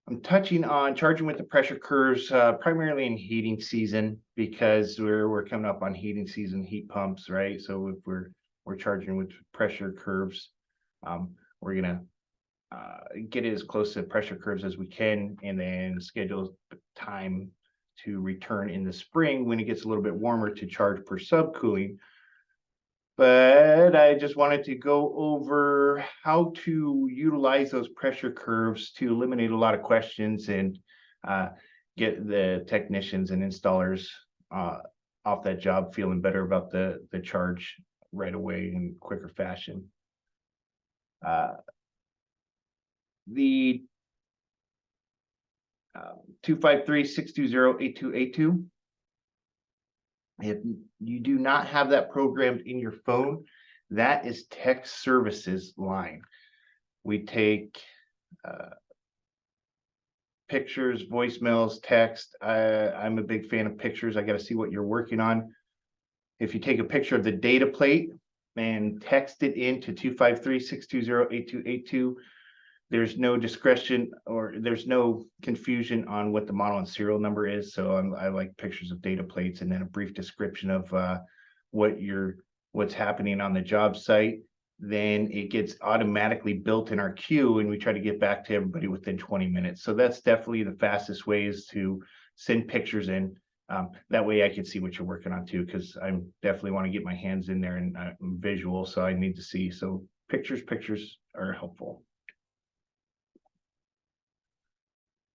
I'm touching on charging with the pressure curves, primarily in heating season, because we're coming up on heating season, heat pumps, right? So if we're charging with pressure curves, we're gonna get it as close to pressure curves as we can, and then schedule time to return in the spring when it gets a little bit warmer to charge per subcooling. But I just wanted to go over how to utilize those pressure curves to eliminate a lot of questions and get the technicians and installers off that job feeling better about the charge right away in quicker fashion. The 253-620-8282. If you do not have that programmed in your phone, that is tech services line. We take pictures, voicemails, text. I'm a big fan of pictures. I got to see what you're working on. If you take a picture of the data plate and text it into 253-620-8282, there's no discretion or there's no confusion on what the model and serial number is. So I like pictures of data plates and then a brief description of what's happening on the job site. Then it gets automatically built in our queue, and we try to get back to everybody within 20 minutes. So that's definitely the fastest way, is to send pictures in. That way I can see what you're working on too, because I definitely want to get my hands in there, and I'm visual, so I need to see. So pictures are helpful.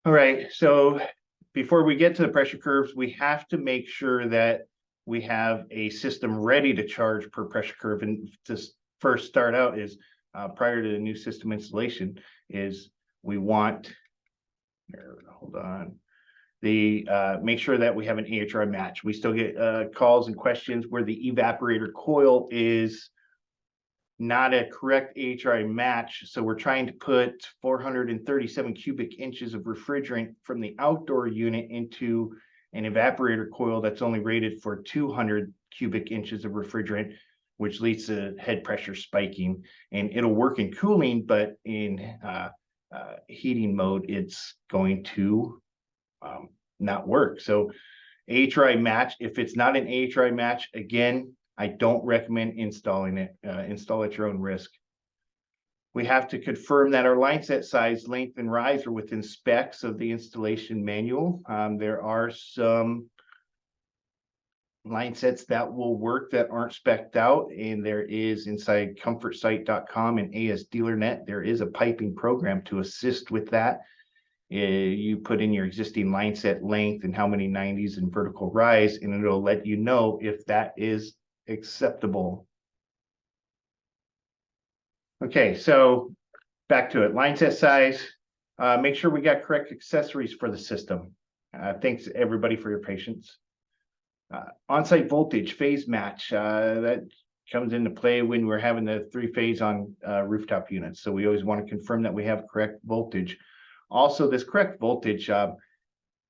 All right, so before we get to the pressure curves, we have to make sure that we have a system ready to charge per pressure curve. And to first start out is, prior to the new system installation, is we want, hold on, make sure that we have an AHRI match. We still get calls and questions where the evaporator coil is not a correct AHRI match. So we're trying to put 437 cubic inches of refrigerant from the outdoor unit into an evaporator coil that's only rated for 200 cubic inches of refrigerant, which leads to head pressure spiking. And it'll work in cooling, but in heating mode, it's going to not work. So AHRI match, if it's not an AHRI match, again, I don't recommend installing it. Install at your own risk. We have to confirm that our line set size, length, and rise are within specs of the installation manual. There are some line sets that will work that aren't spec'd out, and there is inside comfortsite.com and ASDealerNet, there is a piping program to assist with that. You put in your existing line set length and how many 90s and vertical rise, and it'll let you know if that is acceptable. Okay, so back to it. Line set size. Make sure we got correct accessories for the system. Thanks everybody for your patience. On-site voltage, phase match. That comes into play when we're having the 3-phase on rooftop units. So we always want to confirm that we have correct voltage. Also, this correct voltage,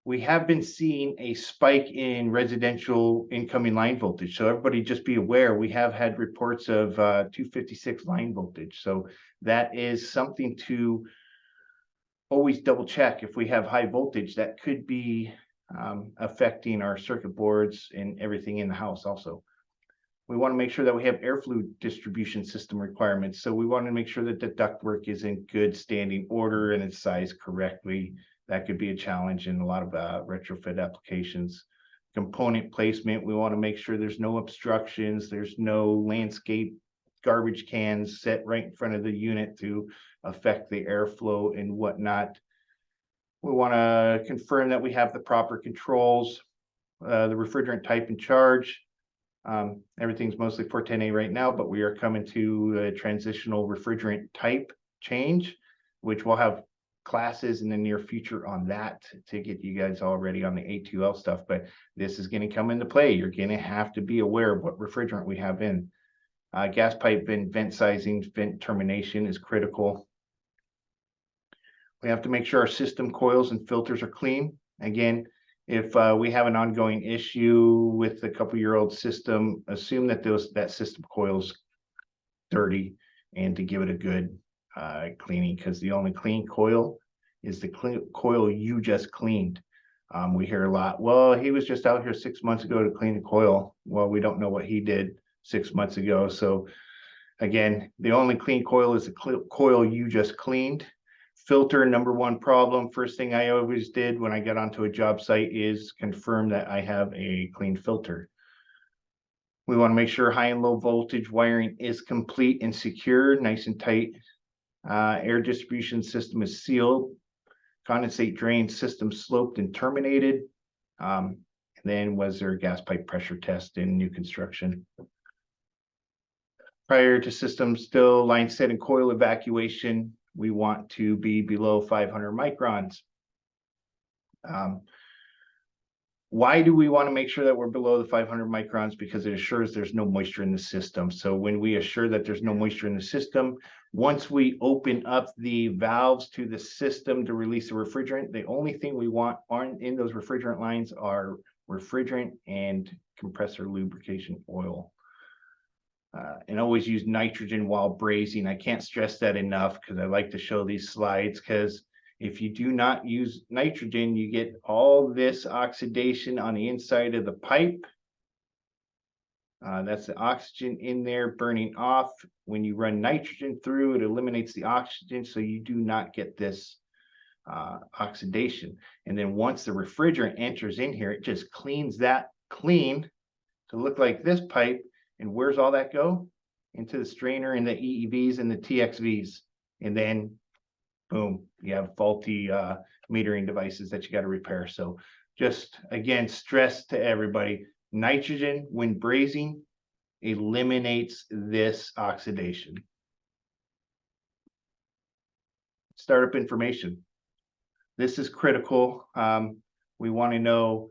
we have been seeing a spike in residential incoming line voltage. So everybody just be aware, we have had reports of 256 line voltage. So that is something to always double check. If we have high voltage, that could be affecting our circuit boards and everything in the house also. We want to make sure that we have airflow distribution system requirements. So we want to make sure that the ductwork is in good standing order and it's sized correctly. That could be a challenge in a lot of retrofit applications. Component placement, we want to make sure there's no obstructions, there's no landscape garbage cans set right in front of the unit to affect the airflow and whatnot. We want to confirm that we have the proper controls, the refrigerant type and charge. Everything's mostly 410A right now, but we are coming to a transitional refrigerant type change, which we'll have classes in the near future on that to get you guys all ready on the A2L stuff. But this is going to come into play. You're going to have to be aware of what refrigerant we have in. Gas pipe vent sizing, vent termination is critical. We have to make sure our system coils and filters are clean. Again, if we have an ongoing issue with a couple-year-old system, assume that that system coil's dirty, and to give it a good cleaning, because the only clean coil is the coil you just cleaned. We hear a lot, well, he was just out here 6 months ago to clean the coil. Well, we don't know what he did 6 months ago. So again, the only clean coil is the coil you just cleaned. Filter, number one problem. First thing I always did when I got onto a job site is confirm that I have a clean filter. We want to make sure high and low voltage wiring is complete and secure, nice and tight. Air distribution system is sealed. Condensate drain system sloped and terminated. And then was there a gas pipe pressure test in new construction? Prior to system still line set and coil evacuation, we want to be below 500 microns. Why do we want to make sure that we're below the 500 microns? Because it assures there's no moisture in the system. So when we assure that there's no moisture in the system, once we open up the valves to the system to release the refrigerant, the only thing we want in those refrigerant lines are refrigerant and compressor lubrication oil. And always use nitrogen while brazing. I can't stress that enough because I like to show these slides, because if you do not use nitrogen, you get all this oxidation on the inside of the pipe. That's the oxygen in there burning off. When you run nitrogen through, it eliminates the oxygen, so you do not get this oxidation. And then once the refrigerant enters in here, it just cleans that clean to look like this pipe. And where's all that go? Into the strainer and the EEVs and the TXVs. And then boom, you have faulty metering devices that you got to repair. So just again, stress to everybody, nitrogen when brazing eliminates this oxidation. Startup information. This is critical. We want to know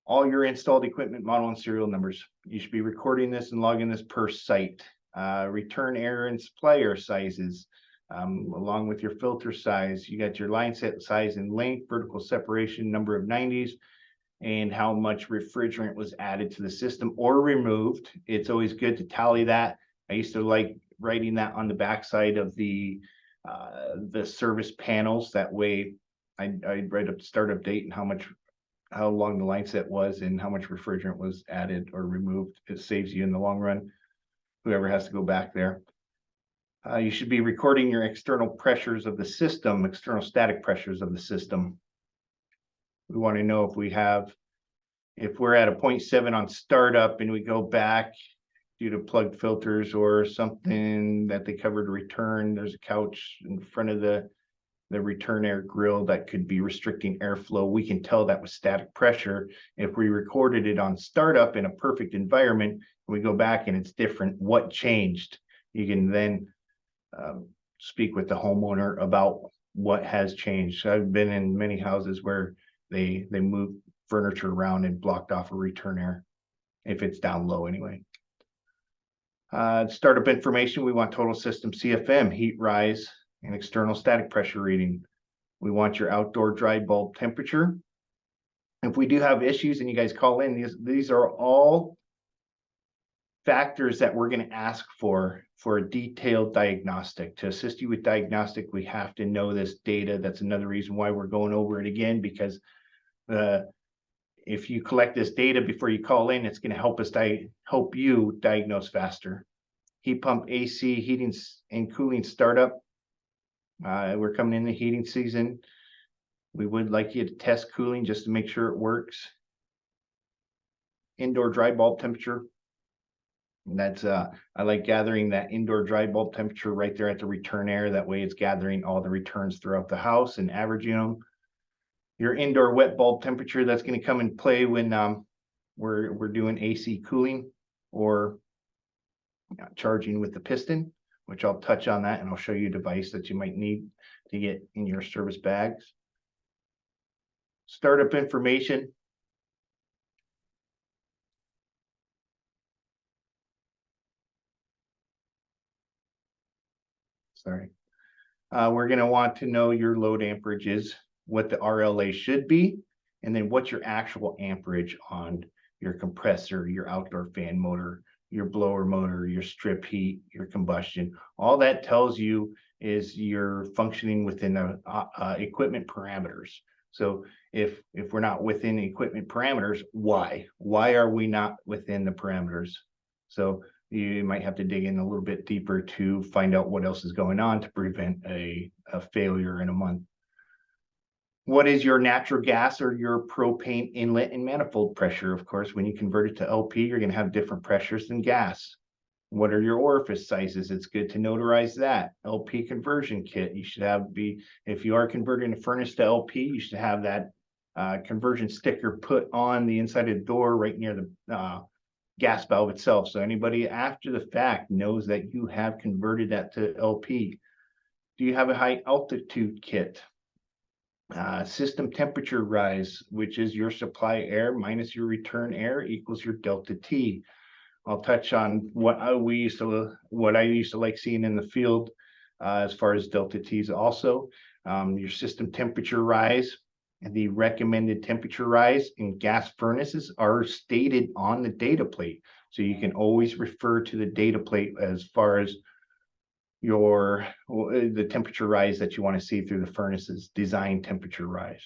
all your installed equipment model and serial numbers. You should be recording this and logging this per site. Return error and supply error sizes. Along with your filter size, you got your line set size and length, vertical separation, number of 90s, and how much refrigerant was added to the system or removed. It's always good to tally that. I used to like writing that on the backside of the service panels. That way I'd write up the startup date and how long the line set was and how much refrigerant was added or removed. It saves you in the long run, whoever has to go back there. You should be recording your external pressures of the system, external static pressures of the system. We want to know if we're at a 0.7 on startup and we go back due to plugged filters or something that they covered to return. There's a couch in front of the return air grill that could be restricting airflow. We can tell that was static pressure. If we recorded it on startup in a perfect environment, we go back and it's different. What changed? You can then speak with the homeowner about what has changed. I've been in many houses where they moved furniture around and blocked off a return air, if it's down low anyway. Startup information, we want total system CFM, heat rise, and external static pressure reading. We want your outdoor dry bulb temperature. If we do have issues and you guys call in, these are all factors that we're going to ask for a detailed diagnostic. To assist you with diagnostic, we have to know this data. That's another reason why we're going over it again, because if you collect this data before you call in, it's going to help you diagnose faster. Heat pump AC heating and cooling startup. We're coming in the heating season. We would like you to test cooling just to make sure it works. Indoor dry bulb temperature. And that's I like gathering that indoor dry bulb temperature right there at the return air. That way it's gathering all the returns throughout the house and averaging them. Your indoor wet bulb temperature, that's going to come in play when we're doing AC cooling or charging with the piston, which I'll touch on that and I'll show you a device that you might need to get in your service bags. Startup information. Sorry. We're going to want to know your load amperages, what the RLA should be, and then what's your actual amperage on your compressor, your outdoor fan motor, your blower motor, your strip heat, your combustion. All that tells you is you're functioning within the equipment parameters. So if we're not within equipment parameters, why? Why are we not within the parameters? So you might have to dig in a little bit deeper to find out what else is going on to prevent a failure in a month. What is your natural gas or your propane inlet and manifold pressure? Of course, when you convert it to LP, you're going to have different pressures than gas. What are your orifice sizes? It's good to notarize that. LP conversion kit. You should have if you are converting a furnace to LP, you should have that conversion sticker put on the inside of the door right near the gas valve itself. So anybody after the fact knows that you have converted that to LP. Do you have a high altitude kit? System temperature rise, which is your supply air minus your return air equals your delta T. I'll touch on what I used to like seeing in the field as far as delta T's also. Your system temperature rise and the recommended temperature rise in gas furnaces are stated on the data plate. So you can always refer to the data plate as far as the temperature rise that you want to see through the furnaces, design temperature rise.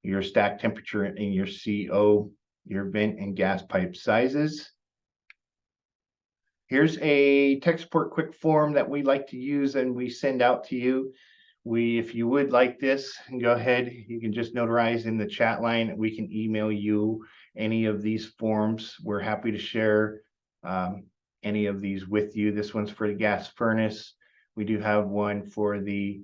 Your stack temperature in your CO, your vent and gas pipe sizes. Here's a tech support quick form that we like to use and we send out to you. If you would like this, go ahead, you can just notarize in the chat line. We can email you any of these forms. We're happy to share any of these with you. This one's for the gas furnace. We do have one for the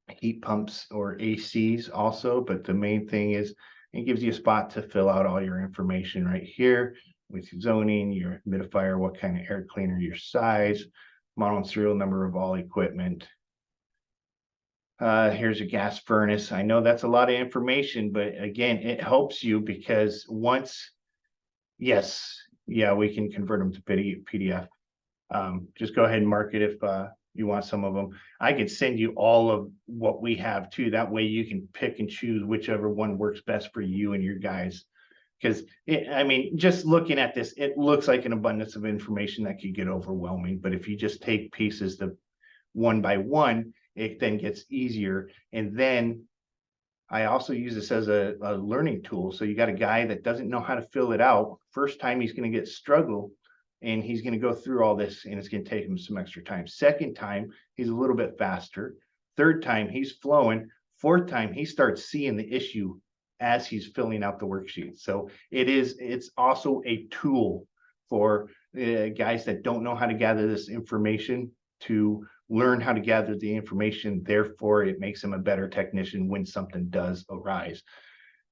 heat pumps or ACs also, but the main thing is it gives you a spot to fill out all your information right here with your zoning, your humidifier, what kind of air cleaner, your size, model and serial number of all equipment. Here's a gas furnace. I know that's a lot of information, but again, it helps you because we can convert them to PDF. Just go ahead and mark it if you want some of them. I could send you all of what we have too. That way you can pick and choose whichever one works best for you and your guys. Because just looking at this, it looks like an abundance of information that could get overwhelming. But if you just take pieces one by one, it then gets easier. And then I also use this as a learning tool. So you got a guy that doesn't know how to fill it out. First time he's going to struggle. And he's going to go through all this and it's going to take him some extra time. Second time, he's a little bit faster. Third time, he's flowing. Fourth time, he starts seeing the issue as he's filling out the worksheet. So it's also a tool for guys that don't know how to gather this information to learn how to gather the information. Therefore, it makes him a better technician when something does arise.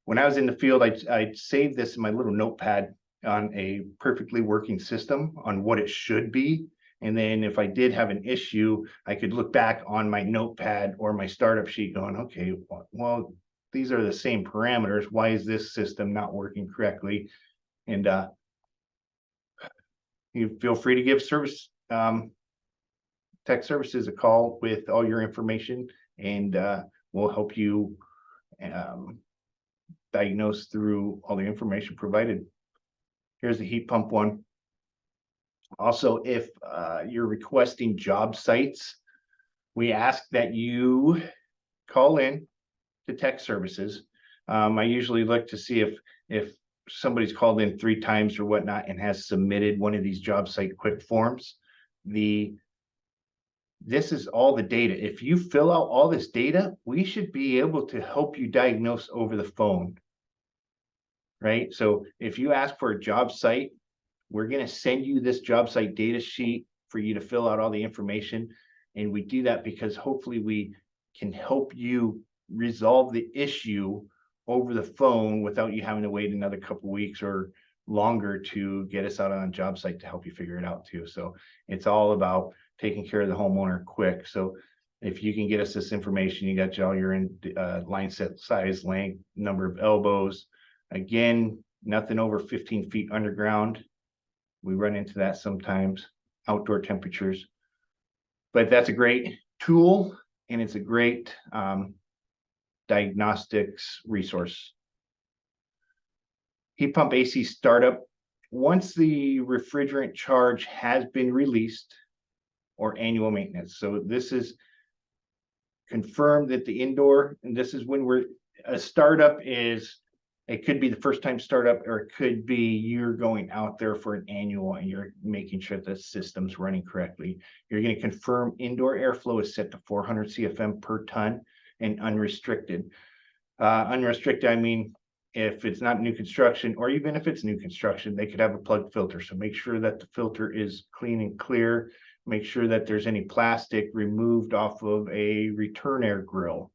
When I was in the field, I'd save this in my little notepad on a perfectly working system on what it should be. And then if I did have an issue, I could look back on my notepad or my startup sheet going, okay, well, these are the same parameters. Why is this system not working correctly? And you feel free to give tech services a call with all your information, and we'll help you diagnose through all the information provided. Here's the heat pump one. Also, if you're requesting job sites, we ask that you call in to tech services. I usually look to see if somebody's called in 3 times or whatnot and has submitted one of these job site quick forms. This is all the data. If you fill out all this data, we should be able to help you diagnose over the phone. Right? So if you ask for a job site, we're going to send you this job site data sheet for you to fill out all the information. And we do that because hopefully we can help you resolve the issue over the phone without you having to wait another couple of weeks or longer to get us out on a job site to help you figure it out too. So it's all about taking care of the homeowner quick. So if you can get us this information, you got all your line set size, length, number of elbows. Again, nothing over 15 feet underground. We run into that sometimes, outdoor temperatures. But that's a great tool, and it's a great diagnostics resource. Heat pump AC startup. Once the refrigerant charge has been released, or annual maintenance. So this is confirmed that the indoor, and this is when a startup is, it could be the first time startup, or it could be you're going out there for an annual and you're making sure the system's running correctly. You're going to confirm indoor airflow is set to 400 CFM per ton and unrestricted. Unrestricted, I mean, if it's not new construction, or even if it's new construction, they could have a plugged filter. So make sure that the filter is clean and clear. Make sure that there's any plastic removed off of a return air grill.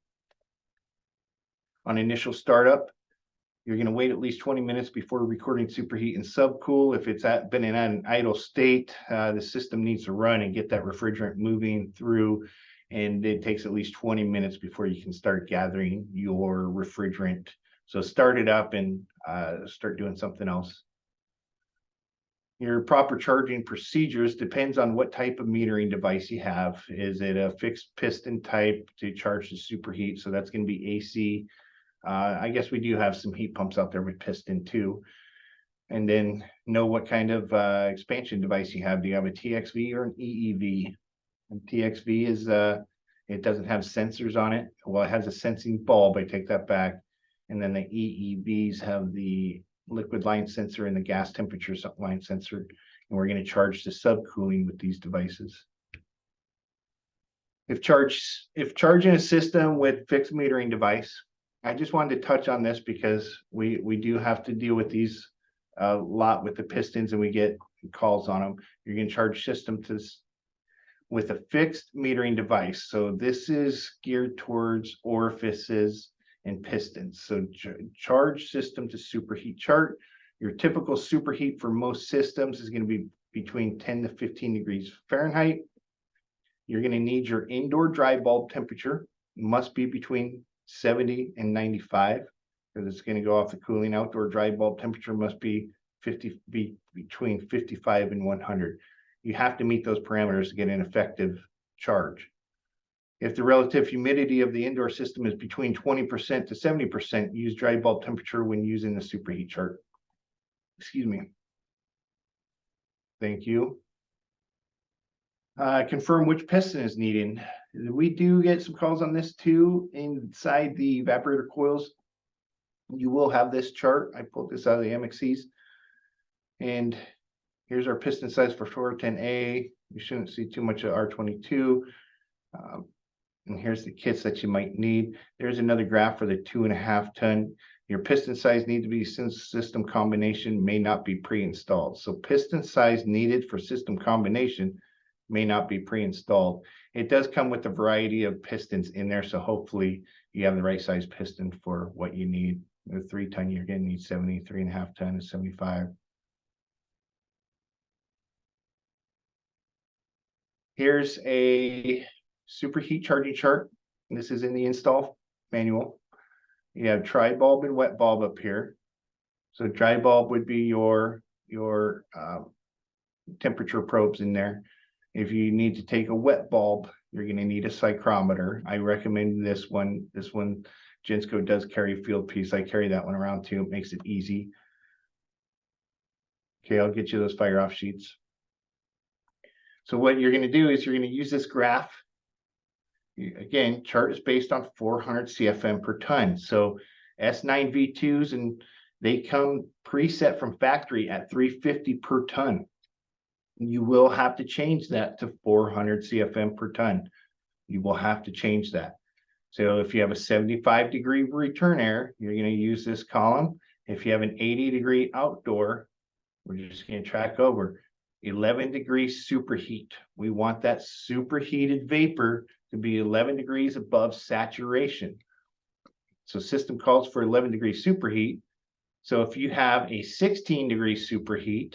On initial startup, you're going to wait at least 20 minutes before recording superheat and subcool. If it's been in an idle state, the system needs to run and get that refrigerant moving through, and it takes at least 20 minutes before you can start gathering your refrigerant. So start it up and start doing something else. Your proper charging procedures depends on what type of metering device you have. Is it a fixed piston type to charge the superheat? So that's going to be AC. I guess we do have some heat pumps out there with piston too. And then know what kind of expansion device you have. Do you have a TXV or an EEV? And TXV is, it doesn't have sensors on it. Well, it has a sensing bulb. I take that back. And then the EEVs have the liquid line sensor and the gas temperature line sensor. And we're going to charge the subcooling with these devices. If charging a system with fixed metering device, I just wanted to touch on this because we do have to deal with these a lot with the pistons, and we get calls on them. You're going to charge system with a fixed metering device. So this is geared towards orifices and pistons. So charge system to superheat chart. Your typical superheat for most systems is going to be between 10 to 15 degrees Fahrenheit. You're going to need your indoor dry bulb temperature, must be between 70 and 95, because it's going to go off the cooling. Outdoor dry bulb temperature must be between 55 and 100. You have to meet those parameters to get an effective charge. If the relative humidity of the indoor system is between 20% to 70%, use dry bulb temperature when using the superheat chart. Excuse me. Thank you. Confirm which piston is needed. We do get some calls on this too. Inside the evaporator coils, you will have this chart. I pulled this out of the MXCs. And here's our piston size for 410A. You shouldn't see too much of R22. And here's the kits that you might need. There's another graph for the 2.5 ton. Your piston size need to be, since system combination may not be pre-installed. So piston size needed for system combination may not be pre-installed. It does come with a variety of pistons in there, so hopefully you have the right size piston for what you need. The 3 ton, you're going to need 70, 3.5 ton is 75. Here's a superheat charging chart. This is in the install manual. You have dry bulb and wet bulb up here. So dry bulb would be your temperature probes in there. If you need to take a wet bulb, you're going to need a psychrometer. I recommend this one. This one, Gensco does carry a field piece. I carry that one around too. It makes it easy. Okay, I'll get you those fire off sheets. So what you're going to do is you're going to use this graph. Again, chart is based on 400 CFM per ton. So S9 V2s, and they come preset from factory at 350 per ton. You will have to change that to 400 CFM per ton. You will have to change that. So if you have a 75-degree return air, you're going to use this column. If you have an 80-degree outdoor, we're just going to track over 11 degrees superheat. We want that superheated vapor to be 11 degrees above saturation. So system calls for 11 degrees superheat. So if you have a 16-degree superheat,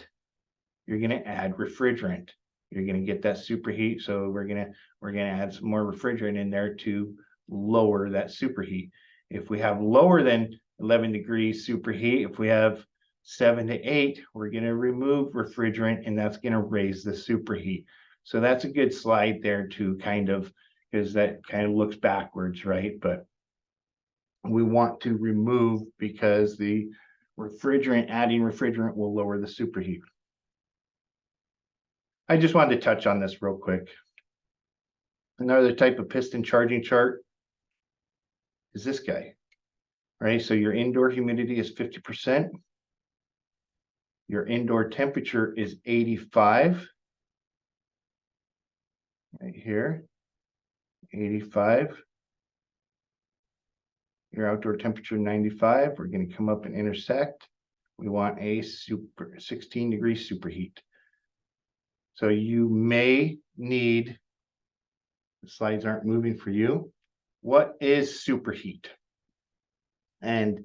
you're going to add refrigerant. You're going to get that superheat. So we're going to add some more refrigerant in there to lower that superheat. If we have lower than 11 degrees superheat, if we have 7 to 8, we're going to remove refrigerant, and that's going to raise the superheat. So that's a good slide there to kind of, because that kind of looks backwards, right? But we want to remove, because the adding refrigerant will lower the superheat. I just wanted to touch on this real quick. Another type of piston charging chart is this guy, right? So your indoor humidity is 50%. Your indoor temperature is 85. Right here, 85. Your outdoor temperature 95. We're going to come up and intersect. We want a 16 degree superheat. So you may need, the slides aren't moving for you. What is superheat? And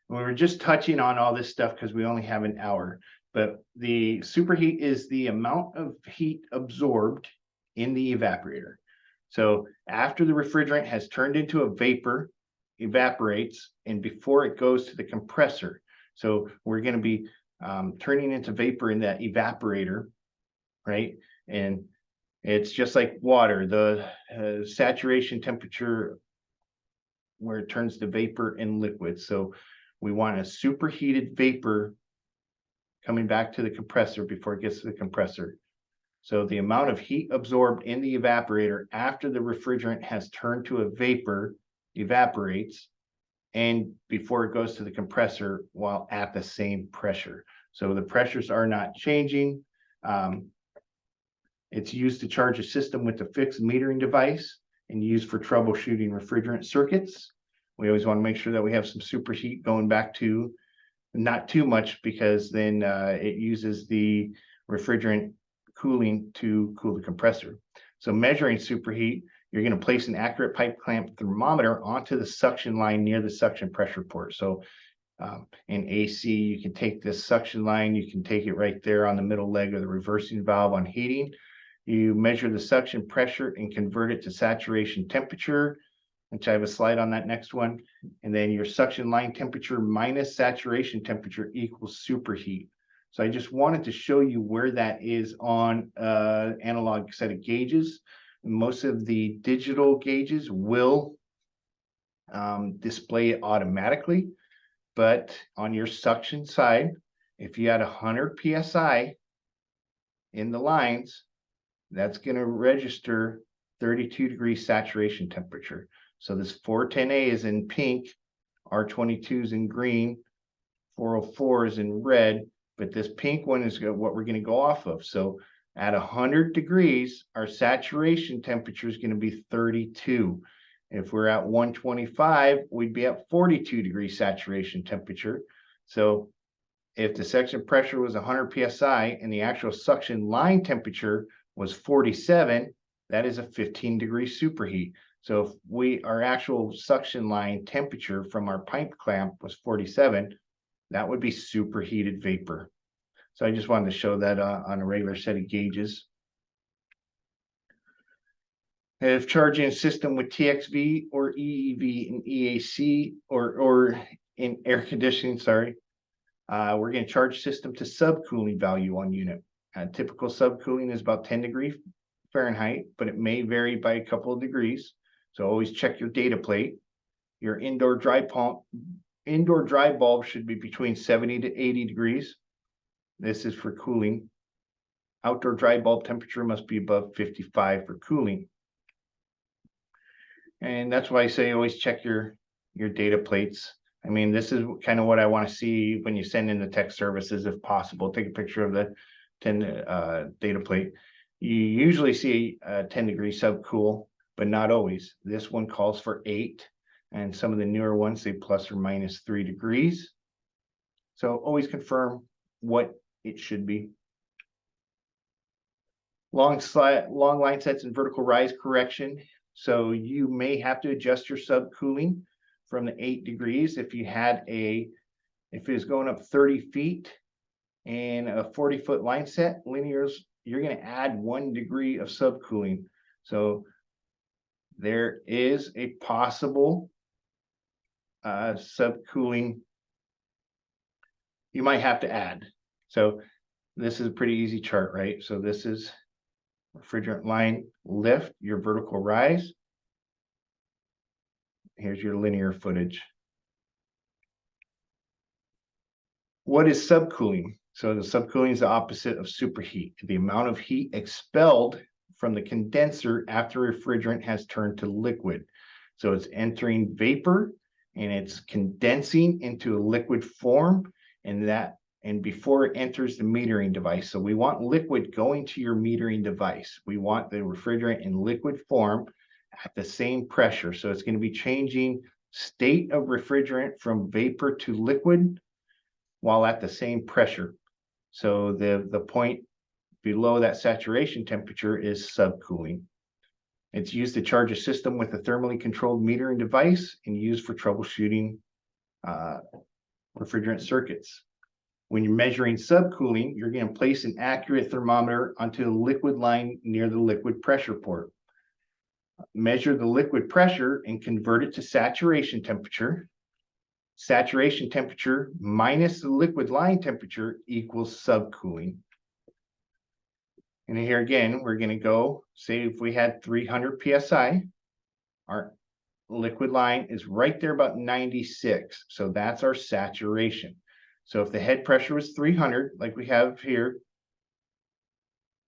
we were just touching on all this stuff because we only have an hour, but the superheat is the amount of heat absorbed in the evaporator. So after the refrigerant has turned into a vapor, evaporates, and before it goes to the compressor. So we're going to be turning into vapor in that evaporator, right? And it's just like water, the saturation temperature where it turns to vapor and liquid. So we want a superheated vapor coming back to the compressor before it gets to the compressor. So the amount of heat absorbed in the evaporator after the refrigerant has turned to a vapor evaporates, and before it goes to the compressor while at the same pressure. So the pressures are not changing. It's used to charge a system with a fixed metering device and used for troubleshooting refrigerant circuits. We always want to make sure that we have some superheat going back to, not too much, because then it uses the refrigerant cooling to cool the compressor. So measuring superheat, you're going to place an accurate pipe clamp thermometer onto the suction line near the suction pressure port. So in AC, you can take this suction line, you can take it right there on the middle leg of the reversing valve on heating. You measure the suction pressure and convert it to saturation temperature, which I have a slide on that next one. And then your suction line temperature minus saturation temperature equals superheat. So I just wanted to show you where that is on analog set of gauges. Most of the digital gauges will display it automatically, but on your suction side, if you had 100 PSI in the lines, that's going to register 32 degrees saturation temperature. So this 410A is in pink, R22 is in green, 404 is in red, but this pink one is what we're going to go off of. So at 100 degrees, our saturation temperature is going to be 32. If we're at 125, we'd be at 42 degrees saturation temperature. So if the suction pressure was 100 PSI and the actual suction line temperature was 47, that is a 15 degree superheat. So if our actual suction line temperature from our pipe clamp was 47, that would be superheated vapor. So I just wanted to show that on a regular set of gauges. If charging a system with TXV or EEV and EAC or in air conditioning, sorry, we're going to charge system to subcooling value on unit. Typical subcooling is about 10 degrees Fahrenheit, but it may vary by a couple of degrees. So always check your data plate. Your indoor dry bulb should be between 70 to 80 degrees. This is for cooling. Outdoor dry bulb temperature must be above 55 for cooling. And that's why I say always check your data plates. I mean, this is kind of what I want to see when you send in the tech services, if possible. Take a picture of the data plate. You usually see a 10 degree subcool, but not always. This one calls for 8, and some of the newer ones say plus or minus 3 degrees. So always confirm what it should be. Long line sets and vertical rise correction. So you may have to adjust your subcooling from the 8 degrees. If it is going up 30 feet and a 40-foot line set, linears, you're going to add 1 degree of subcooling. So there is a possible subcooling you might have to add. So this is a pretty easy chart, right? So this is refrigerant line lift, your vertical rise. Here's your linear footage. What is subcooling? So the subcooling is the opposite of superheat. The amount of heat expelled from the condenser after refrigerant has turned to liquid. So it's entering vapor and it's condensing into a liquid form, and before it enters the metering device. So we want liquid going to your metering device. We want the refrigerant in liquid form at the same pressure. So it's going to be changing state of refrigerant from vapor to liquid while at the same pressure. So the point below that saturation temperature is subcooling. It's used to charge a system with a thermally controlled metering device and used for troubleshooting refrigerant circuits. When you're measuring subcooling, you're going to place an accurate thermometer onto the liquid line near the liquid pressure port. Measure the liquid pressure and convert it to saturation temperature. Saturation temperature minus the liquid line temperature equals subcooling. And here again, we're going to go, say if we had 300 PSI, our liquid line is right there about 96. So that's our saturation. So if the head pressure was 300, like we have here,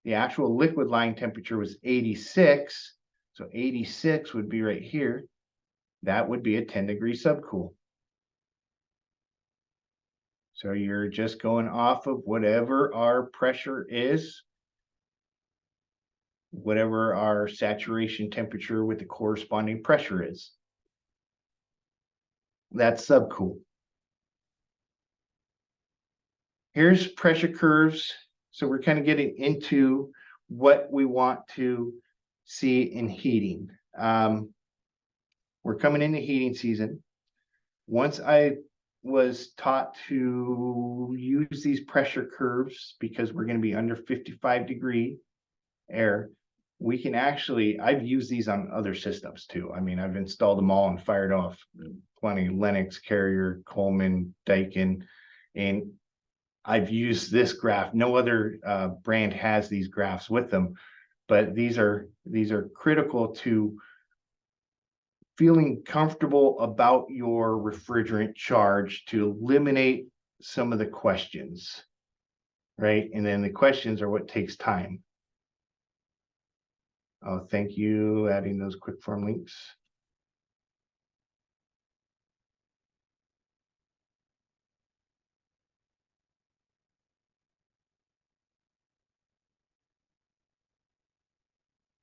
the actual liquid line temperature was 86. So 86 would be right here. That would be a 10-degree subcool. So you're just going off of whatever our pressure is, whatever our saturation temperature with the corresponding pressure is. That's subcool. Here's pressure curves. So we're kind of getting into what we want to see in heating. We're coming into heating season. Once I was taught to use these pressure curves because we're going to be under 55-degree air, we can actually, I've used these on other systems too. I mean, I've installed them all and fired off plenty, Lennox, Carrier, Coleman, Daikin, and I've used this graph. No other brand has these graphs with them, but these are critical to feeling comfortable about your refrigerant charge to eliminate some of the questions, right? And then the questions are what takes time. Oh, thank you, adding those quick form links.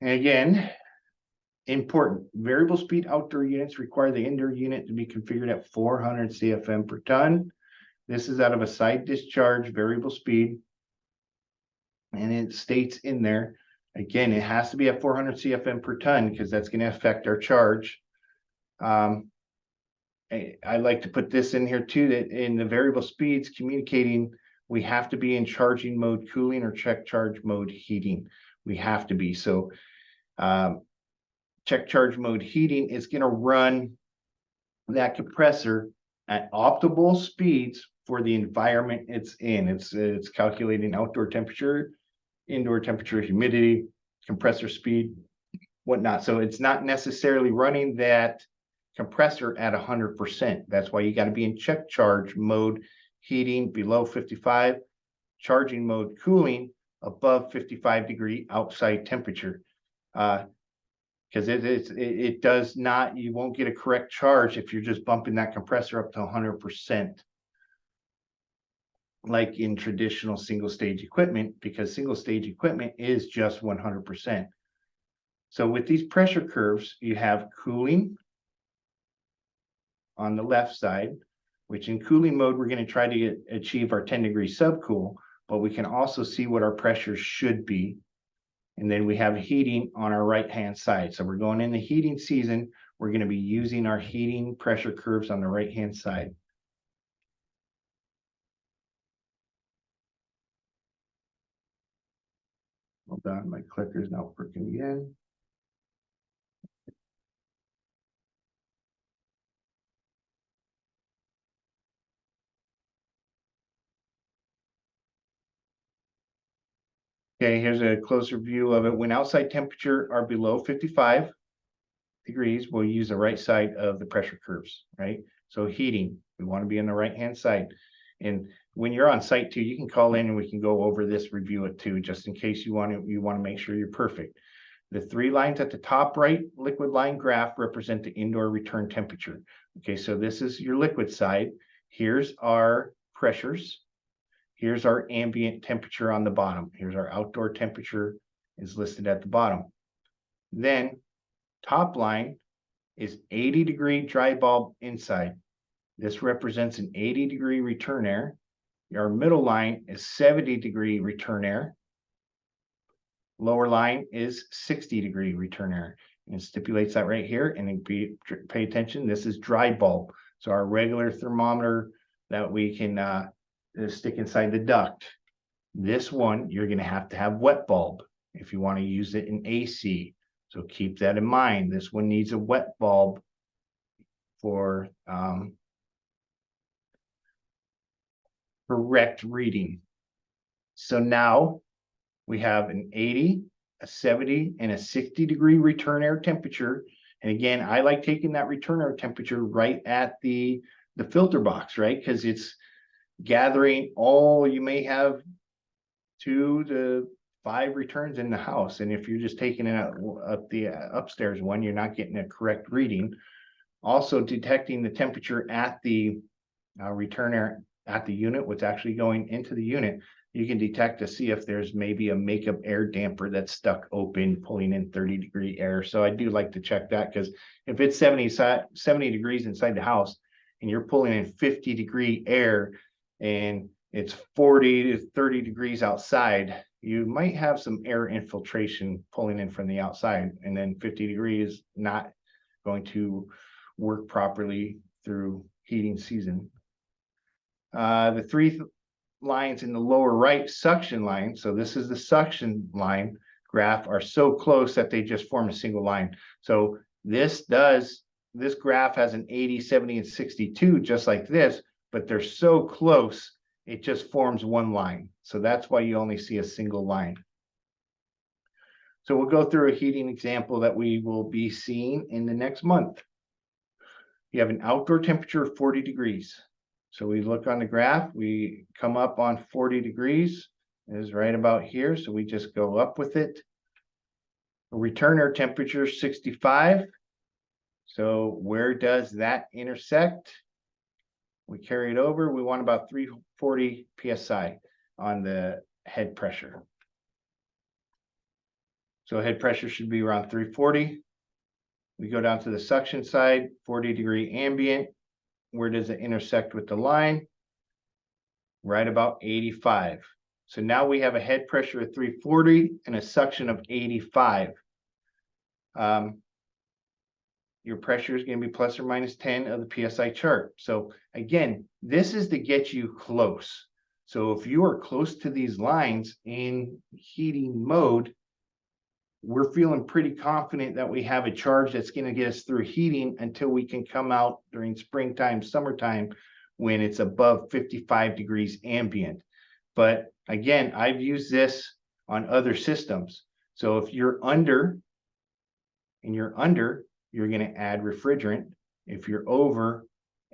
And again, important, variable speed outdoor units require the indoor unit to be configured at 400 CFM per ton. This is out of a side discharge variable speed. And it states in there, again, it has to be at 400 CFM per ton because that's going to affect our charge. I like to put this in here too, that in the variable speeds communicating, we have to be in charging mode cooling or check charge mode heating. We have to be. So check charge mode heating is going to run that compressor at optimal speeds for the environment it's in. It's calculating outdoor temperature, indoor temperature, humidity, compressor speed, whatnot. So it's not necessarily running that compressor at 100%. That's why you got to be in check charge mode heating below 55, charging mode cooling above 55-degree outside temperature. Because it does not, you won't get a correct charge if you're just bumping that compressor up to 100%. Like in traditional single stage equipment, because single stage equipment is just 100%. So with these pressure curves, you have cooling on the left side, which in cooling mode, we're going to try to achieve our 10-degree subcool, but we can also see what our pressure should be. And then we have heating on our right-hand side. So we're going into heating season. We're going to be using our heating pressure curves on the right-hand side. Hold on, my clicker is not working again. Okay, here's a closer view of it. When outside temperature are below 55 degrees, we'll use the right side of the pressure curves, right? So heating, we want to be on the right-hand side. And when you're on site too, you can call in and we can go over this, review it too, just in case you want to make sure you're perfect. The 3 lines at the top right liquid line graph represent the indoor return temperature. Okay, so this is your liquid side. Here's our pressures. Here's our ambient temperature on the bottom. Here's our outdoor temperature is listed at the bottom. Then top line is 80-degree dry bulb inside. This represents an 80-degree return air. Our middle line is 70-degree return air. Lower line is 60-degree return air. And it stipulates that right here. And pay attention, this is dry bulb. So our regular thermometer that we can stick inside the duct. This one, you're going to have wet bulb if you want to use it in AC. So keep that in mind. This one needs a wet bulb for correct reading. So now we have an 80, a 70, and a 60-degree return air temperature. And again, I like taking that return air temperature right at the filter box, right? Because it's gathering you may have 2 to 5 returns in the house. And if you're just taking it up the upstairs one, you're not getting a correct reading. Also detecting the temperature at the return air at the unit, what's actually going into the unit. You can detect to see if there's maybe a makeup air damper that's stuck open, pulling in 30-degree air. So I do like to check that, because if it's 70 degrees inside the house and you're pulling in 50-degree air and it's 40 to 30 degrees outside, you might have some air infiltration pulling in from the outside, and then 50 degrees is not going to work properly through heating season. The 3 lines in the lower right, suction line, so this is the suction line graph, are so close that they just form a single line. So this graph has an 80, 70, and 62 just like this, but they're so close it just forms one line. So that's why you only see a single line. So we'll go through a heating example that we will be seeing in the next month. You have an outdoor temperature of 40 degrees. So we look on the graph, we come up on 40 degrees, it is right about here. So we just go up with it. A return air temperature 65. So where does that intersect? We carry it over. We want about 340 PSI on the head pressure. So head pressure should be around 340. We go down to the suction side, 40-degree ambient. Where does it intersect with the line? Right about 85. So now we have a head pressure of 340 and a suction of 85. Your pressure is going to be plus or minus 10 of the PSI chart. So again, this is to get you close. So if you are close to these lines in heating mode, we're feeling pretty confident that we have a charge that's going to get us through heating until we can come out during springtime, summertime, when it's above 55 degrees ambient. But again, I've used this on other systems. So if you're under, you're going to add refrigerant. If you're over,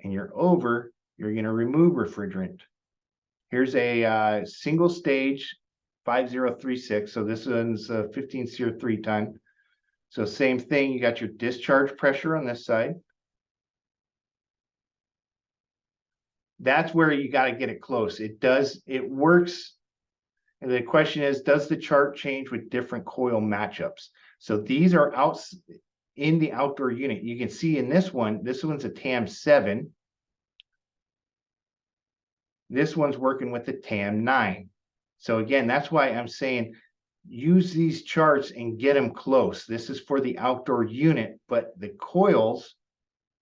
you're going to remove refrigerant. Here's a single stage 5036. So this one's a 15 SEER 3-ton. So same thing, you got your discharge pressure on this side. That's where you got to get it close. It works. And the question is, does the chart change with different coil matchups? So these are out in the outdoor unit. You can see in this one's a TAM 7. This one's working with the TAM 9. So again, that's why I'm saying use these charts and get them close. This is for the outdoor unit, but the coils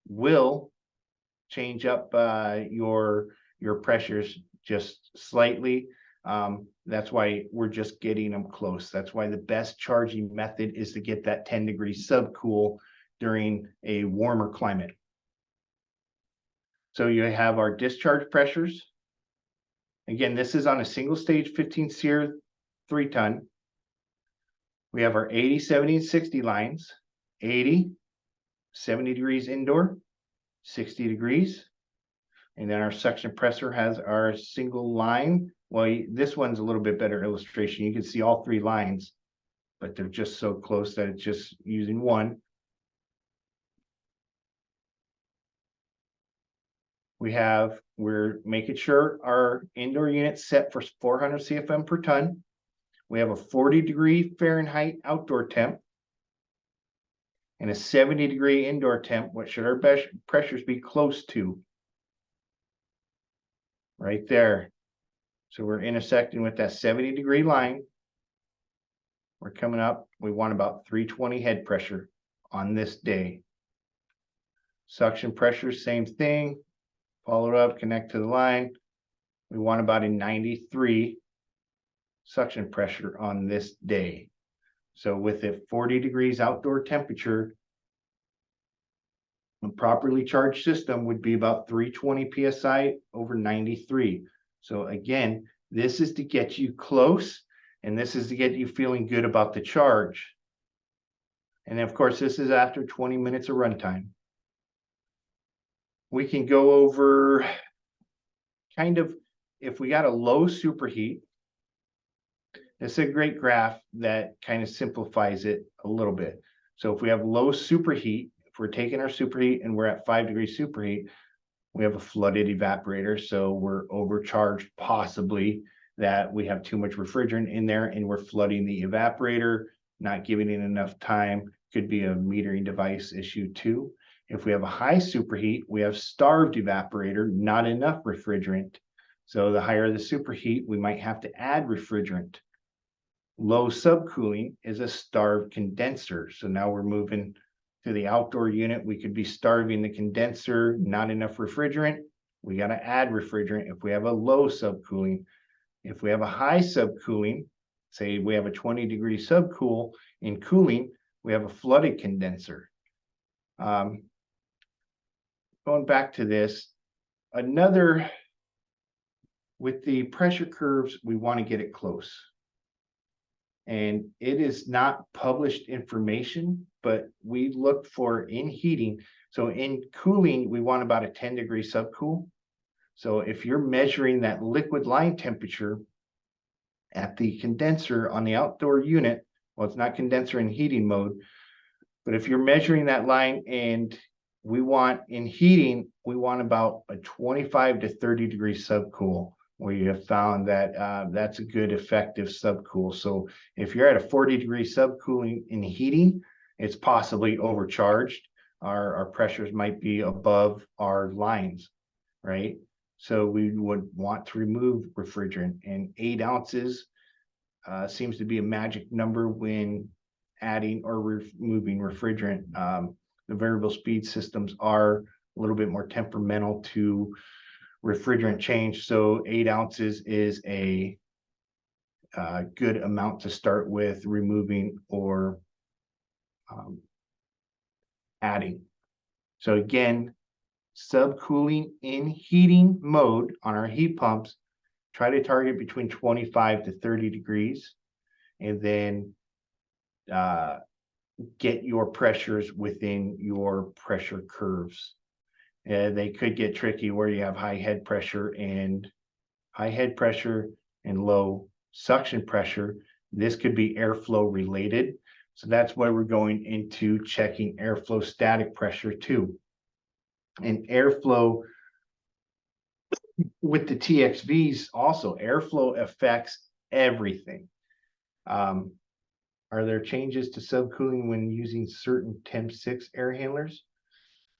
will change up your pressures just slightly. That's why we're just getting them close. That's why the best charging method is to get that 10 degrees subcool during a warmer climate. So you have our discharge pressures. Again, this is on a single stage 15 SEER 3-ton. We have our 80, 70, and 60 lines. 80, 70 degrees indoor, 60 degrees. And then our suction pressure has our single line. Well, this one's a little bit better illustration. You can see all 3 lines but they're just so close that it's just using one. We're making sure our indoor unit's set for 400 CFM per ton. We have a 40-degree Fahrenheit outdoor temp and a 70-degree indoor temp. What should our pressures be close to? Right there. So we're intersecting with that 70-degree line. We're coming up. We want about 320 head pressure on this day. Suction pressure, same thing. Follow it up, connect to the line. We want about a 93 suction pressure on this day. So with a 40 degrees outdoor temperature, a properly charged system would be about 320 PSI over 93. So again, this is to get you close, and this is to get you feeling good about the charge. And of course, this is after 20 minutes of runtime. We can go over kind of, if we got a low superheat, it's a great graph that kind of simplifies it a little bit. So if we have low superheat, if we're taking our superheat and we're at 5 degrees superheat, we have a flooded evaporator. So we're overcharged, possibly that we have too much refrigerant in there and we're flooding the evaporator, not giving it enough time. Could be a metering device issue too. If we have a high superheat, we have starved evaporator, not enough refrigerant. So the higher the superheat, we might have to add refrigerant. Low subcooling is a starved condenser. So now we're moving to the outdoor unit. We could be starving the condenser, not enough refrigerant. We got to add refrigerant if we have a low subcooling. If we have a high subcooling, say we have a 20-degree subcool in cooling, we have a flooded condenser. Going back to this, with the pressure curves, we want to get it close. And it is not published information, but we look for in heating. So in cooling, we want about a 10-degree subcool. So if you're measuring that liquid line temperature at the condenser on the outdoor unit, well, it's not condenser in heating mode, but if you're measuring that line and we want in heating, we want about a 25 to 30 degree subcool. We have found that that's a good effective subcool. So if you're at a 40-degree subcooling in heating, it's possibly overcharged. Our pressures might be above our lines, right? So we would want to remove refrigerant, and 8 ounces seems to be a magic number when adding or removing refrigerant. The variable speed systems are a little bit more temperamental to refrigerant change. So 8 ounces is a good amount to start with removing or adding. So again, subcooling in heating mode on our heat pumps, try to target between 25 to 30 degrees, and then get your pressures within your pressure curves. They could get tricky where you have high head pressure and low suction pressure. This could be airflow related. So that's why we're going into checking airflow static pressure too. And airflow with the TXVs also, airflow affects everything. Are there changes to subcooling when using certain Temp 6 air handlers?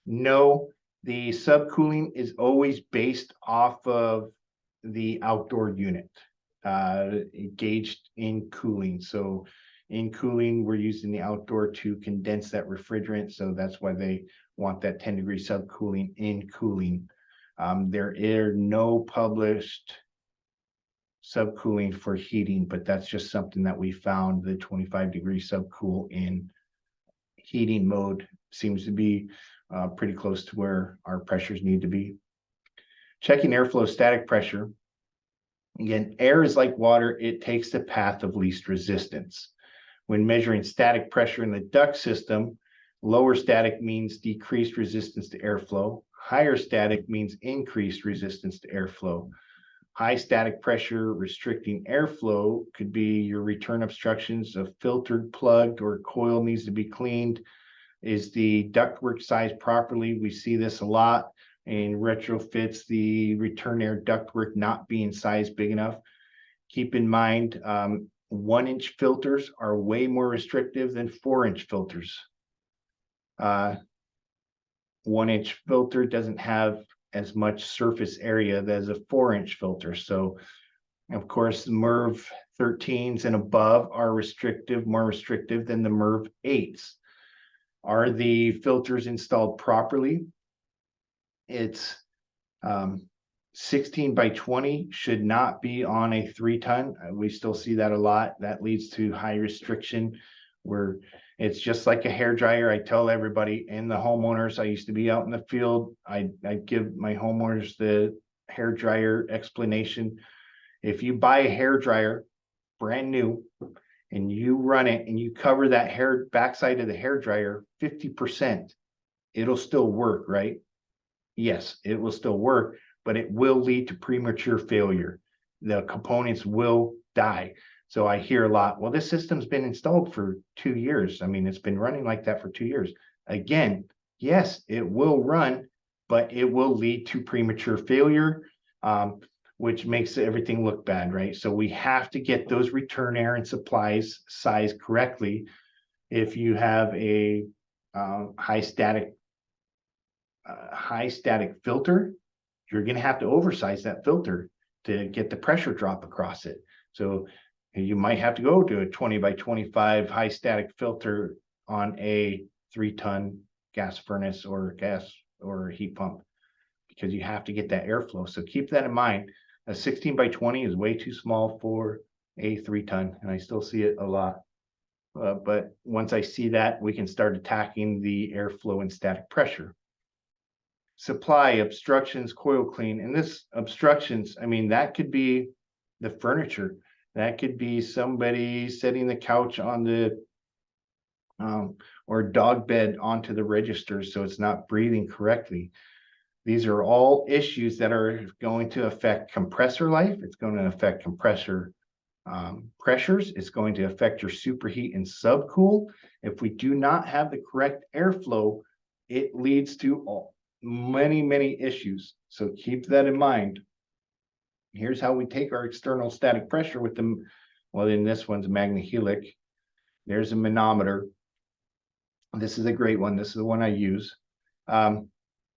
No, the subcooling is always based off of the outdoor unit, gauged in cooling. So in cooling, we're using the outdoor to condense that refrigerant. So that's why they want that 10-degree subcooling in cooling. There are no published subcooling for heating, but that's just something that we found. The 25-degree subcool in heating mode seems to be pretty close to where our pressures need to be. Checking airflow static pressure. Again, air is like water. It takes the path of least resistance. When measuring static pressure in the duct system, lower static means decreased resistance to airflow. Higher static means increased resistance to airflow. High static pressure restricting airflow could be your return obstructions, a filtered plug or coil needs to be cleaned. Is the ductwork sized properly? We see this a lot in retrofits, the return air ductwork not being sized big enough. Keep in mind, 1-inch filters are way more restrictive than 4-inch filters. 1-inch filter doesn't have as much surface area as a 4-inch filter. So, of course, the MERV 13s and above are more restrictive than the MERV 8s. Are the filters installed properly? It's 16 by 20 should not be on a 3-ton. We still see that a lot. That leads to high restriction where it's just like a hair dryer. I tell everybody and the homeowners, I used to be out in the field. I give my homeowners the hair dryer explanation. If you buy a hair dryer brand new and you run it and you cover that hair backside of the hair dryer 50%, it'll still work, right? Yes, it will still work, but it will lead to premature failure. The components will die. So I hear a lot, well, this system's been installed for 2 years. I mean, it's been running like that for 2 years. Again, yes, it will run, but it will lead to premature failure, which makes everything look bad, right? So we have to get those return air and supplies sized correctly. If you have a high static filter, you're going to have to oversize that filter to get the pressure drop across it. So you might have to go to a 20 by 25 high static filter on a 3-ton gas furnace or heat pump, because you have to get that airflow. So keep that in mind. A 16 by 20 is way too small for a 3-ton, and I still see it a lot. But once I see that, we can start attacking the airflow and static pressure. Supply, obstructions, coil clean. And this obstructions, I mean, that could be the furniture. That could be somebody setting the couch on the or dog bed onto the register so it's not breathing correctly. These are all issues that are going to affect compressor life. It's going to affect compressor pressures. It's going to affect your superheat and subcool. If we do not have the correct airflow, it leads to many issues. So keep that in mind. Here's how we take our external static pressure with them. Well, in this one's MagnaHelic. There's a manometer. This is a great one. This is the one I use. You're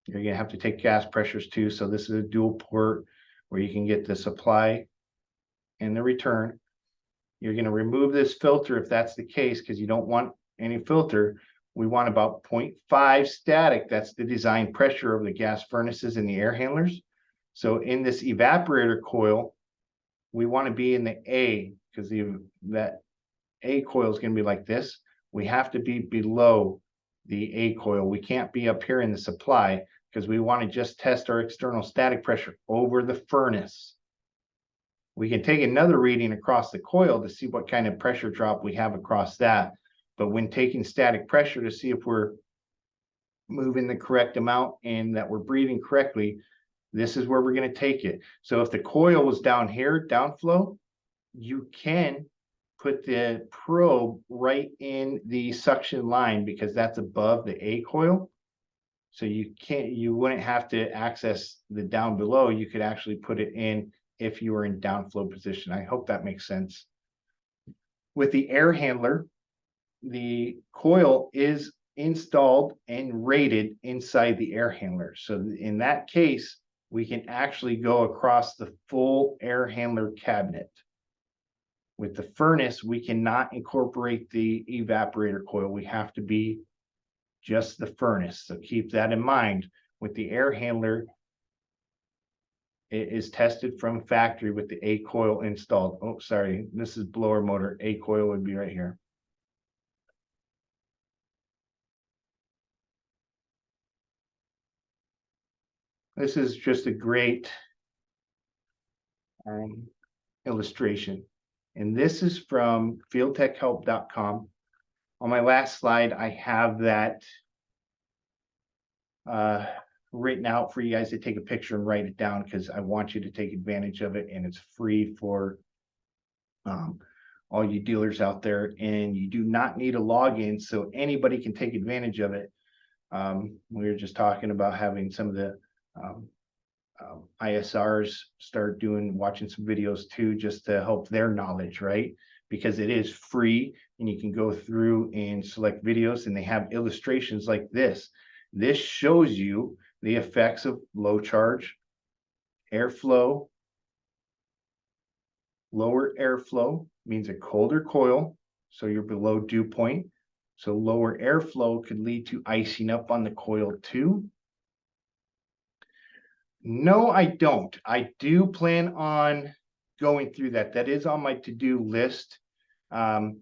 gonna have to take gas pressures too. So this is a dual port where you can get the supply and the return. You're gonna remove this filter if that's the case, because you don't want any filter. We want about 0.5 static. That's the design pressure of the gas furnaces and the air handlers. So in this evaporator coil, we want to be in the A, because that A coil is going to be like this. We have to be below the A coil. We can't be up here in the supply, because we want to just test our external static pressure over the furnace. We can take another reading across the coil to see what kind of pressure drop we have across that. But when taking static pressure to see if we're moving the correct amount and that we're breathing correctly, this is where we're going to take it. So if the coil was down here, downflow, you can put the probe right in the suction line, because that's above the A coil. So you wouldn't have to access the down below. You could actually put it in if you were in downflow position. I hope that makes sense. With the air handler, the coil is installed and rated inside the air handler. So in that case, we can actually go across the full air handler cabinet. With the furnace, we cannot incorporate the evaporator coil. We have to be just the furnace. So keep that in mind. With the air handler, it is tested from factory with the A coil installed. Oh, sorry, this is blower motor. A coil would be right here. This is just a great illustration. And this is from fieldtechhelp.com. On my last slide, I have that written out for you guys to take a picture and write it down, because I want you to take advantage of it, and it's free for all you dealers out there, and you do not need a login, so anybody can take advantage of it. We were just talking about having some of the ISRs start watching some videos too, just to help their knowledge, right? Because it is free, and you can go through and select videos, and they have illustrations like this. This shows you the effects of low charge, airflow. Lower airflow means a colder coil, so you're below dew point. So lower airflow could lead to icing up on the coil too. No, I don't. I do plan on going through that. That is on my to-do list. I'll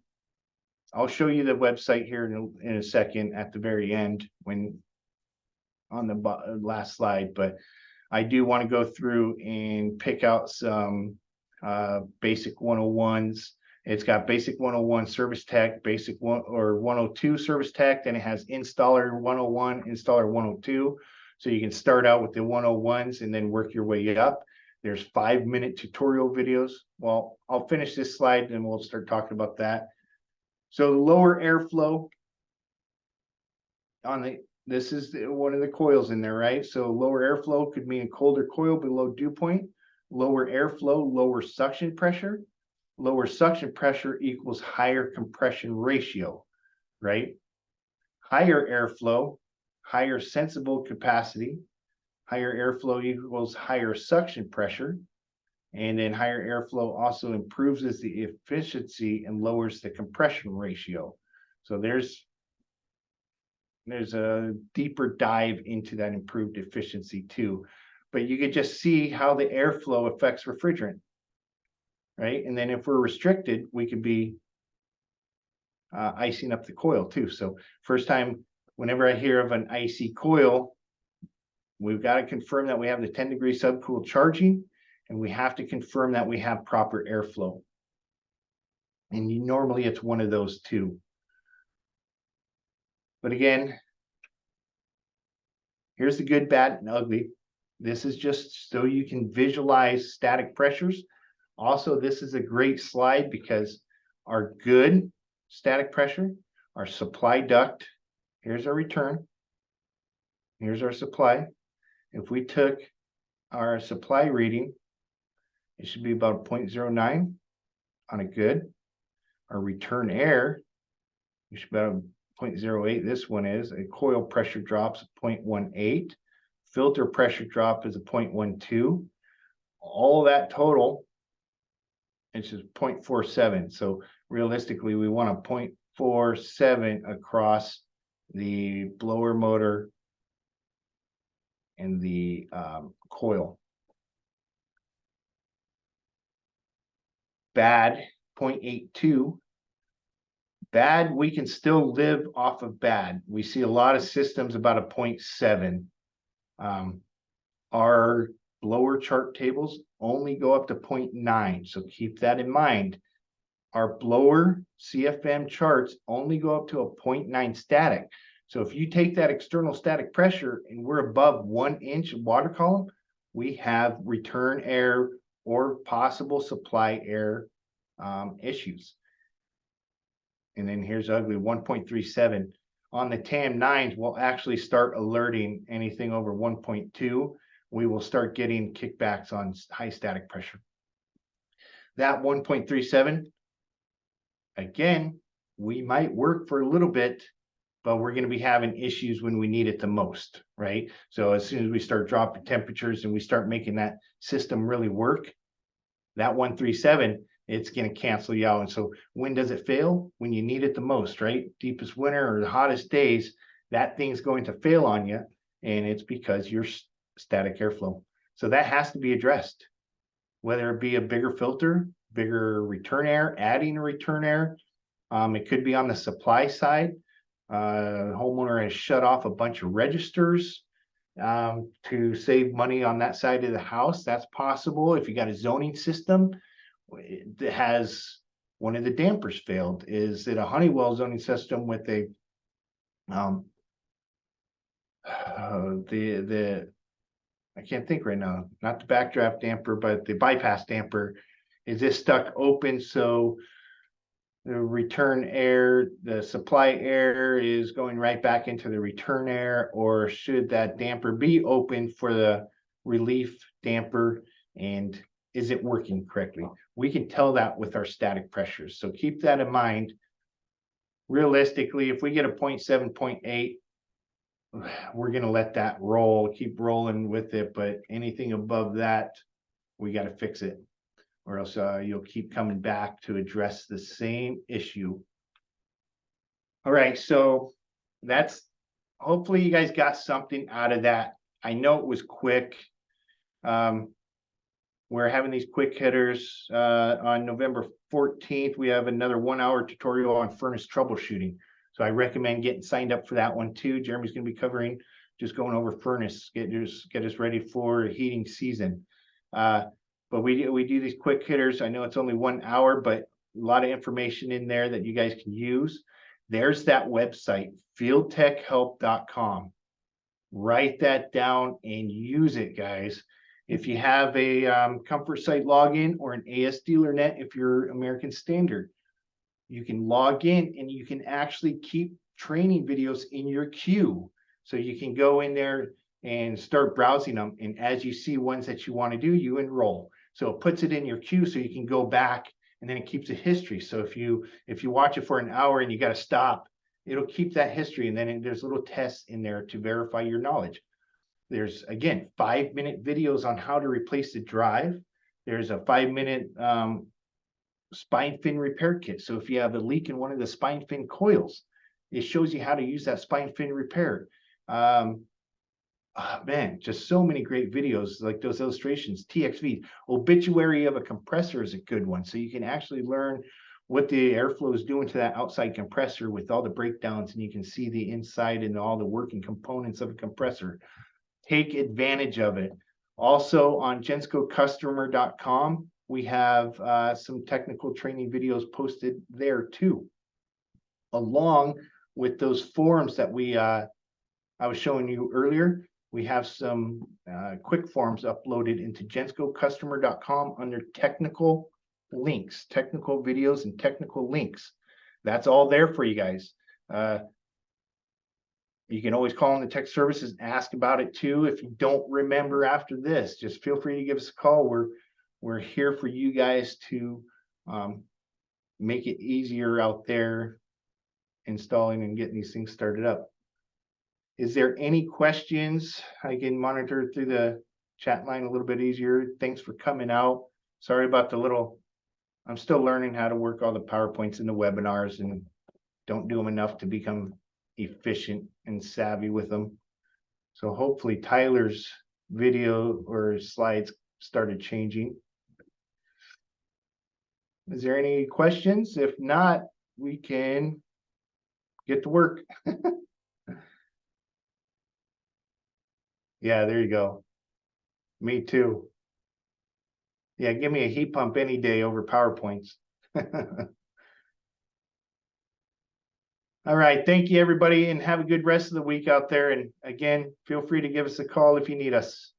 show you the website here in a second at the very end, when on the last slide, but I do want to go through and pick out some basic 101s. It's got basic 101 service tech, basic 102 service tech, then it has installer 101, installer 102. So you can start out with the 101s and then work your way up. There's 5-minute tutorial videos. Well, I'll finish this slide and we'll start talking about that. So lower airflow this is one of the coils in there, right? So lower airflow could mean a colder coil below dew point. Lower airflow, lower suction pressure. Lower suction pressure equals higher compression ratio, right? Higher airflow, higher sensible capacity. Higher airflow equals higher suction pressure. And then higher airflow also improves the efficiency and lowers the compression ratio. So there's a deeper dive into that improved efficiency too. But you could just see how the airflow affects refrigerant, right? And then if we're restricted, we could be icing up the coil too. So first time, whenever I hear of an icy coil, we've got to confirm that we have the 10-degree subcooled charging, and we have to confirm that we have proper airflow. And normally it's one of those two. But again, here's the good, bad, and ugly. This is just so you can visualize static pressures. Also, this is a great slide because our good static pressure, our supply duct, here's our return, here's our supply. If we took our supply reading, it should be about 0.09 on a good. Our return air, we should be about 0.08. This one is a coil pressure drops 0.18. Filter pressure drop is a 0.12. All that total, it's just 0.47. So realistically, we want a 0.47 across the blower motor and the coil. Bad, 0.82. Bad, we can still live off of bad. We see a lot of systems about a 0.7. Our blower chart tables only go up to 0.9. So keep that in mind. Our blower CFM charts only go up to a 0.9 static. So if you take that external static pressure and we're above 1 inch water column, we have return air or possible supply air issues. And then here's ugly, 1.37. On the TAM9s, we'll actually start alerting anything over 1.2. We will start getting kickbacks on high static pressure. That 1.37, again, we might work for a little bit, but we're going to be having issues when we need it the most, right? So as soon as we start dropping temperatures and we start making that system really work, that 137, it's going to cancel you out. And so when does it fail? When you need it the most, right? Deepest winter or the hottest days, that thing's going to fail on you. And it's because you're static airflow. So that has to be addressed, whether it be a bigger filter, bigger return air, adding a return air. It could be on the supply side. Homeowner has shut off a bunch of registers to save money on that side of the house. That's possible. If you got a zoning system that has one of the dampers failed, is it a Honeywell zoning system with a I can't think right now, not the backdraft damper, but the bypass damper. Is this stuck open so the return air, the supply air is going right back into the return air, or should that damper be open for the relief damper? And is it working correctly? We can tell that with our static pressures. So keep that in mind. Realistically, if we get a 0.7, 0.8, we're going to let that roll, keep rolling with it. But anything above that, we got to fix it, or else you'll keep coming back to address the same issue. All right, so that's, hopefully you guys got something out of that. I know it was quick. We're having these quick hitters on November 14th. We have another 1-hour tutorial on furnace troubleshooting. So I recommend getting signed up for that one too. Jeremy's going to be covering, just going over furnace, get us ready for heating season. But we do these quick hitters. I know it's only 1 hour, but a lot of information in there that you guys can use. There's that website, fieldtechhelp.com. Write that down and use it, guys. If you have a Comfort Site login or an AS DealerNet, if you're American Standard, you can log in and you can actually keep training videos in your queue. So you can go in there and start browsing them. And as you see ones that you want to do, you enroll. So it puts it in your queue so you can go back, and then it keeps a history. So if you watch it for an hour and you got to stop, it'll keep that history. And then there's little tests in there to verify your knowledge. There's, again, 5-minute videos on how to replace the drive. There's a 5-minute spine fin repair kit. So if you have a leak in one of the spine fin coils, it shows you how to use that spine fin repair. Man, just so many great videos like those illustrations. TXV, obituary of a compressor is a good one. So you can actually learn what the airflow is doing to that outside compressor with all the breakdowns, and you can see the inside and all the working components of a compressor. Take advantage of it. Also on genscocustomer.com, we have some technical training videos posted there too, along with those forums that I was showing you earlier. We have some quick forms uploaded into genscocustomer.com under technical links, technical videos and technical links. That's all there for you guys. You can always call in the tech services and ask about it too. If you don't remember after this, just feel free to give us a call. We're here for you guys to make it easier out there installing and getting these things started up. Is there any questions? I can monitor through the chat line a little bit easier. Thanks for coming out. Sorry about the little, I'm still learning how to work all the PowerPoints and the webinars, and don't do them enough to become efficient and savvy with them. So hopefully Tyler's video or slides started changing. Is there any questions? If not, we can get to work. Yeah, there you go. Me too. Yeah, give me a heat pump any day over PowerPoints. All right. Thank you, everybody, and have a good rest of the week out there. And again, feel free to give us a call if you need us.